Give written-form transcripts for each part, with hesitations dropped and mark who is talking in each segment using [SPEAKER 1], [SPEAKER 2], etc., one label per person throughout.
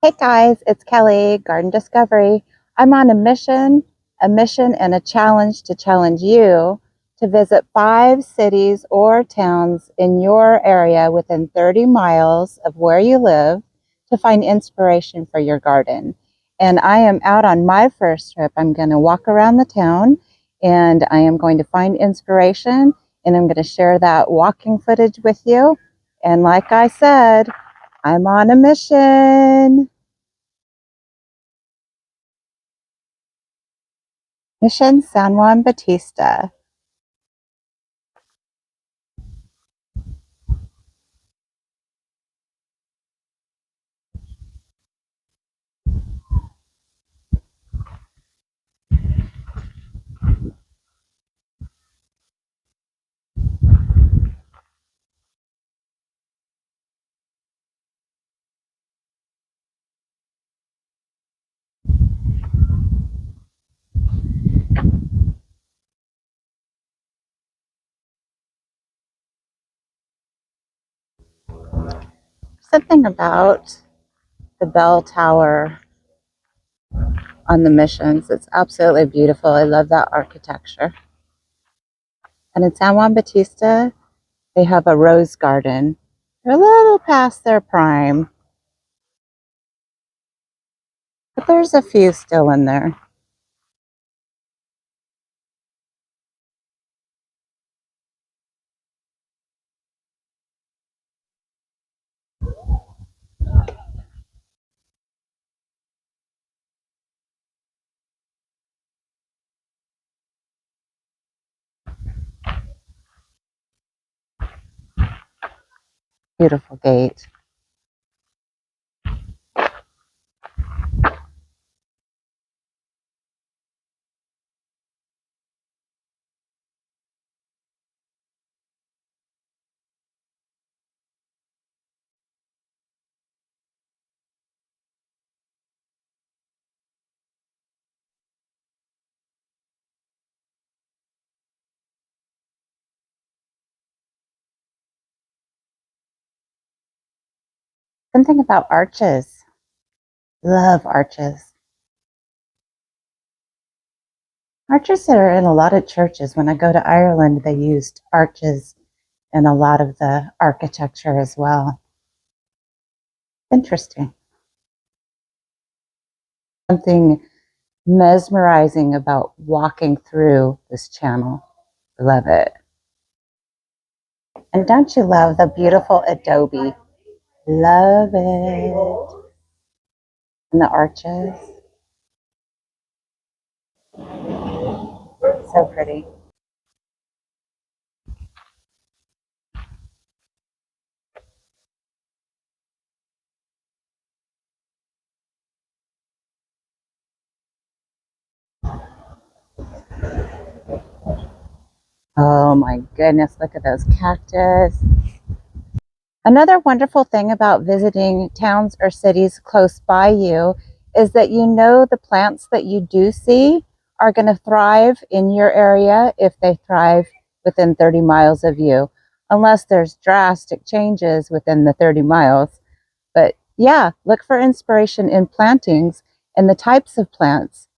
[SPEAKER 1] Hey guys, it's Kelly, Garden Discovery. I'm on a mission and a challenge to challenge you to visit 5 cities or towns in your area within 30 miles of where you live to find inspiration for your garden. And I am out on my first trip. I'm going to walk around the town and I am going to find inspiration and I'm going to share that walking footage with you. And like I said, I'm on a mission. Mission San Juan Bautista. Something about the bell tower on the missions. It's absolutely beautiful. I love that architecture. And in San Juan Bautista, they have a rose garden. They're a little past their prime, but there's a few still in there. Beautiful gate. Something about arches. Love arches. Arches are in a lot of churches. When I go to Ireland, they used arches in a lot of the architecture as well. Interesting. Something mesmerizing about walking through this channel. Love it. And don't you love the beautiful adobe? Love it. And the arches. So pretty. Oh my goodness, look at those cactus. Another wonderful thing about visiting towns or cities close by you is that you know the plants that you do see are going to thrive in your area if they thrive within 30 miles of you, unless there's drastic changes within the 30 miles. But yeah, look for inspiration in plantings and the types of plants.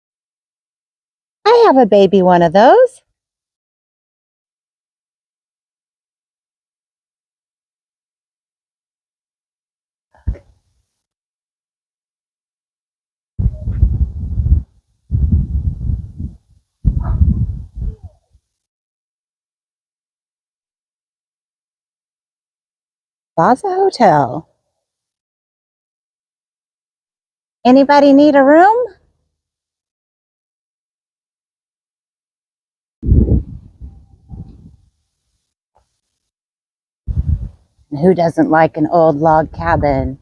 [SPEAKER 1] I have a baby one of those. Plaza Hotel. Anybody need a room? And who doesn't like an old log cabin?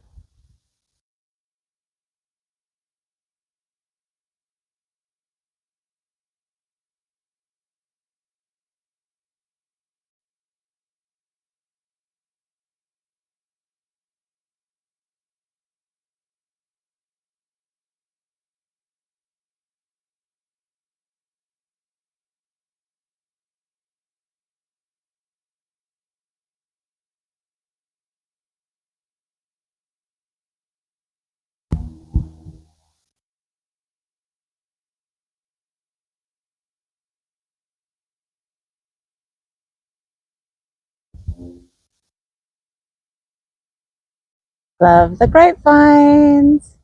[SPEAKER 1] Love the grapevines.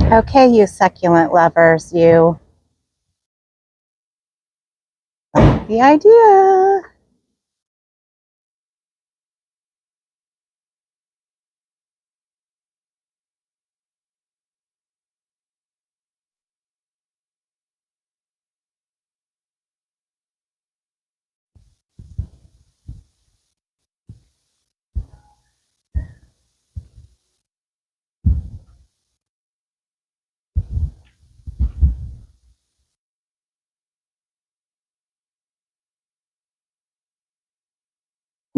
[SPEAKER 1] Okay, you succulent lovers, you. Like the idea.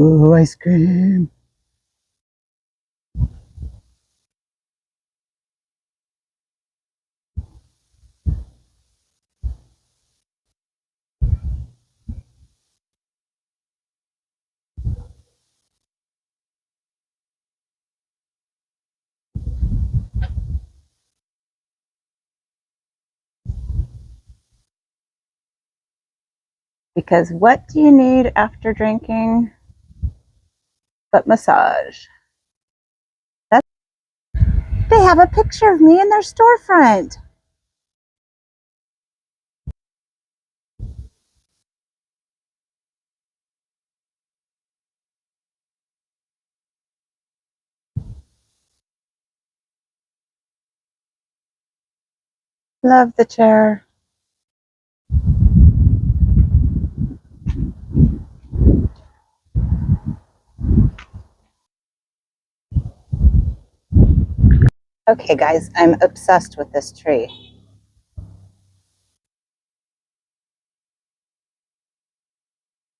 [SPEAKER 1] Ooh, ice cream. Because what do you need after drinking but massage? They have a picture of me in their storefront. Love the chair. Okay, guys, I'm obsessed with this tree.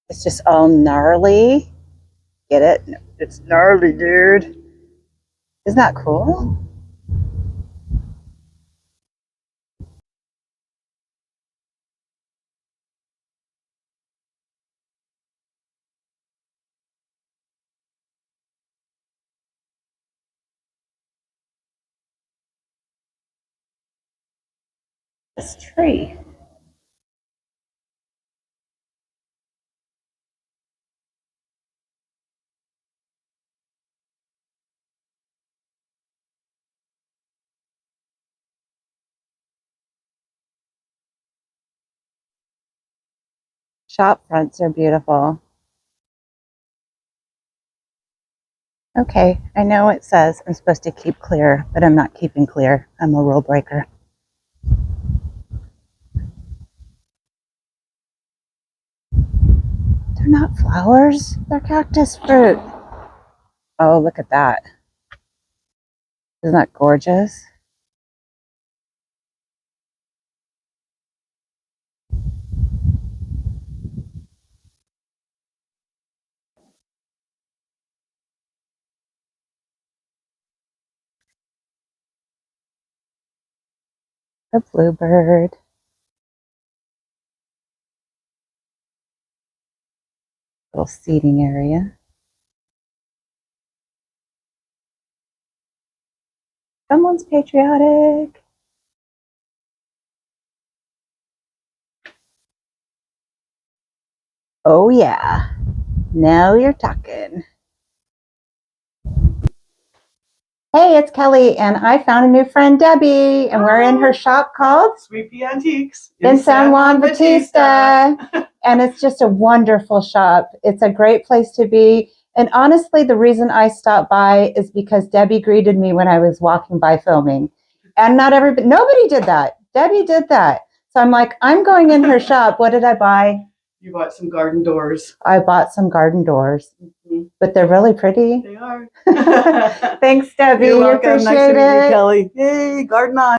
[SPEAKER 1] It's just all gnarly. Get it? It's gnarly, dude. Isn't that cool? This tree. Shop fronts are beautiful. Okay, I know it says I'm supposed to keep clear, but I'm not keeping clear. I'm a rule breaker. They're not flowers, they're cactus fruit. Oh, look at that. Isn't that gorgeous? The bluebird. Little seating area. Someone's patriotic. Oh, yeah. Now you're talking. Hey, it's Kelly, and I found a new friend, Debbie, and we're in her shop called
[SPEAKER 2] Pea Antiques
[SPEAKER 1] in San Juan Bautista. And it's just a wonderful shop. It's a great place to be. And honestly, the reason I stopped by is because Debbie greeted me when I was walking by filming. And not everybody, nobody did that. Debbie did that. So I'm like, I'm going in her shop. What did I buy?
[SPEAKER 2] You bought some garden doors.
[SPEAKER 1] I bought some garden doors, but they're really pretty.
[SPEAKER 2] They are.
[SPEAKER 1] Thanks, Debbie.
[SPEAKER 2] You're welcome.
[SPEAKER 1] Appreciate
[SPEAKER 2] Nice to meet
[SPEAKER 1] it.
[SPEAKER 2] you, Kelly. Hey, garden on.